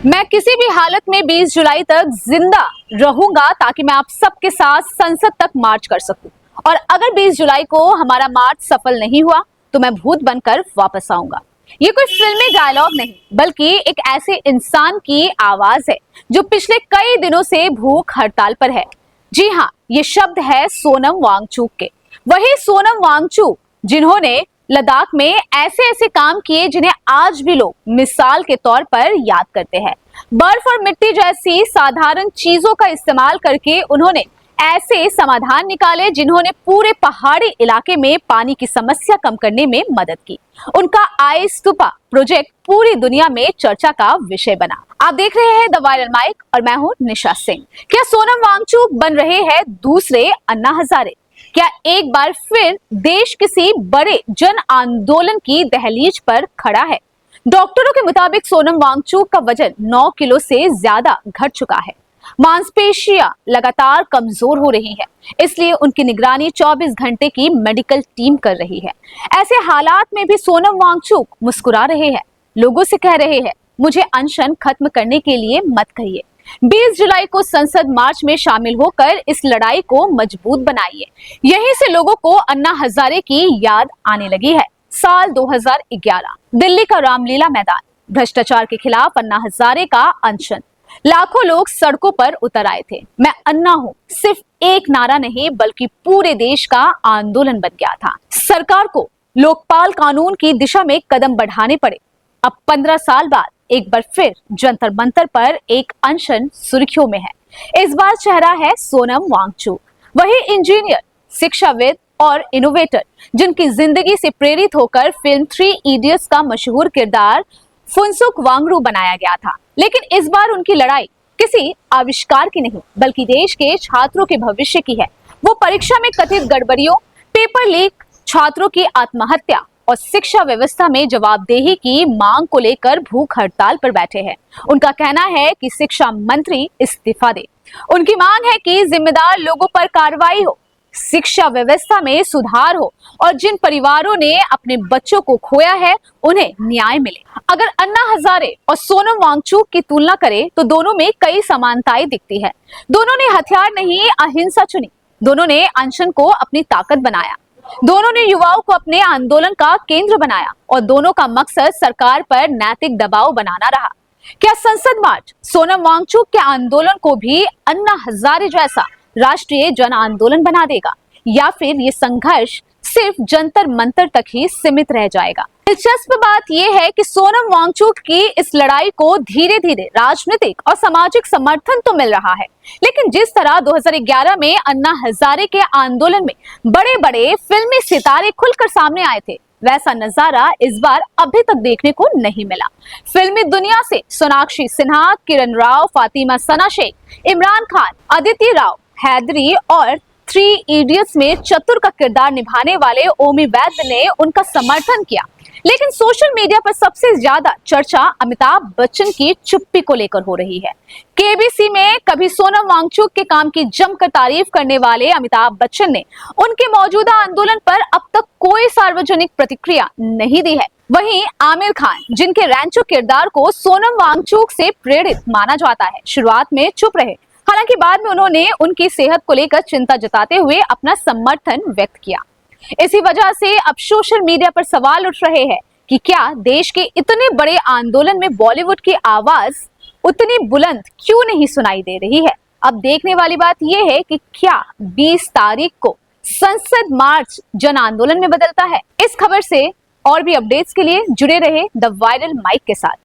मैं किसी भी हालत में 20 जुलाई तक जिंदा रहूंगा ताकि मैं आप सबके साथ संसद तक मार्च कर सकूं। और अगर 20 जुलाई को हमारा मार्च सफल नहीं हुआ तो मैं भूत बनकर वापस आऊंगा। ये कोई फिल्मी डायलॉग नहीं बल्कि एक ऐसे इंसान की आवाज है जो पिछले कई दिनों से भूख हड़ताल पर है। जी हाँ, ये शब्द है सोनम वांगचुक के। वही सोनम वांगचुक जिन्होंने लद्दाख में ऐसे ऐसे काम किए जिन्हें आज भी लोग मिसाल के तौर पर याद करते हैं। बर्फ और मिट्टी जैसी साधारण चीजों का इस्तेमाल करके उन्होंने ऐसे समाधान निकाले जिन्होंने पूरे पहाड़ी इलाके में पानी की समस्या कम करने में मदद की। उनका आइस स्तूपा प्रोजेक्ट पूरी दुनिया में चर्चा का विषय बना। आप देख रहे हैं द वायरल माइक और मैं हूं निशा सिंह। क्या सोनम वांगचुक बन रहे हैं दूसरे अन्ना हजारे? क्या एक बार फिर देश किसी बड़े जन आंदोलन की दहलीज पर खड़ा है? डॉक्टरों के मुताबिक सोनम वांगचुक का वजन 9 किलो से ज्यादा घट चुका है। मांसपेशियां लगातार कमजोर हो रही है, इसलिए उनकी निगरानी 24 घंटे की मेडिकल टीम कर रही है। ऐसे हालात में भी सोनम वांगचुक मुस्कुरा रहे हैं, लोगों से कह रहे हैं मुझे अनशन खत्म करने के लिए मत कहिए। 20 जुलाई को संसद मार्च में शामिल होकर इस लड़ाई को मजबूत बनाइए। यहीं से लोगों को अन्ना हजारे की याद आने लगी है। साल 2011 दिल्ली का रामलीला मैदान, भ्रष्टाचार के खिलाफ अन्ना हजारे का अनशन। लाखों लोग सड़कों पर उतर आए थे। मैं अन्ना हूं सिर्फ एक नारा नहीं बल्कि पूरे देश का आंदोलन बन गया था। सरकार को लोकपाल कानून की दिशा में कदम बढ़ाने पड़े। अब 15 साल बाद एक बार फिर जंतर मंतर पर एक अनशन सुर्खियों में है। इस बार चेहरा है सोनम वांगचुक, वही इंजीनियर, शिक्षाविद और इनोवेटर जिनकी जिंदगी से प्रेरित होकर फिल्म 3 इडियट्स का मशहूर किरदार फुनसुक वांगडू बनाया गया था। लेकिन इस बार उनकी लड़ाई किसी आविष्कार की नहीं बल्कि देश के छात्रों के भविष्य की है। वो परीक्षा में कथित गड़बड़ियों, पेपर लीक, छात्रों की आत्महत्या और शिक्षा व्यवस्था में जवाबदेही की मांग को लेकर भूख हड़ताल पर बैठे हैं। उनका कहना है कि शिक्षा मंत्री इस्तीफा दे। उनकी मांग है कि जिम्मेदार लोगों पर कार्रवाई हो, शिक्षा व्यवस्था में सुधार हो और जिन परिवारों ने अपने बच्चों को खोया है उन्हें न्याय मिले। अगर अन्ना हजारे और सोनम वांगचुक की तुलना करें तो दोनों में कई समानताएं दिखती है। दोनों ने हथियार नहीं अहिंसा चुनी, दोनों ने अनशन को अपनी ताकत बनाया, दोनों ने युवाओं को अपने आंदोलन का केंद्र बनाया और दोनों का मकसद सरकार पर नैतिक दबाव बनाना रहा। क्या संसद मार्च सोनम वांगचुक के आंदोलन को भी अन्ना हजारे जैसा राष्ट्रीय जन आंदोलन बना देगा या फिर ये संघर्ष सिर्फ जंतर मंतर तक ही सीमित रह जाएगा? दिलचस्प बात यह है कि सोनम वांगचुक की इस लड़ाई को धीरे धीरे राजनीतिक और सामाजिक समर्थन तो मिल रहा है, लेकिन जिस तरह 2011 में अन्ना हजारे के आंदोलन में बड़े बड़े फिल्मी सितारे खुलकर सामने आए थे, वैसा नजारा इस बार अभी तक देखने को नहीं मिला। फिल्मी दुनिया से सोनाक्षी सिन्हा, किरण राव, फातिमा सना शेख, इमरान खान, अदिति राव, हैदरी और 3 इडियट्स में चतुर का किरदार निभाने वाले ओमी वैद्य ने उनका समर्थन किया। लेकिन सोशल मीडिया पर सबसे ज्यादा चर्चा अमिताभ बच्चन की चुप्पी को लेकर हो रही है। केबीसी में कभी सोनम वांगचुक के काम की जमकर तारीफ करने वाले अमिताभ बच्चन ने उनके मौजूदा आंदोलन पर अब तक कोई सार्वजनिक प्रतिक्रिया नहीं दी है। वहीं आमिर खान, जिनके रैंचो किरदार को सोनम वांगचुक से प्रेरित माना जाता है, शुरुआत में चुप रहे। हालांकि बाद में उन्होंने उनकी सेहत को लेकर चिंता जताते हुए अपना समर्थन व्यक्त किया। इसी वजह से अब सोशल मीडिया पर सवाल उठ रहे हैं कि क्या देश के इतने बड़े आंदोलन में बॉलीवुड की आवाज उतनी बुलंद क्यों नहीं सुनाई दे रही है? अब देखने वाली बात यह है कि क्या 20 तारीख को संसद मार्च जन आंदोलन में बदलता है। इस खबर से और भी अपडेट्स के लिए जुड़े रहे द वायरल माइक के साथ।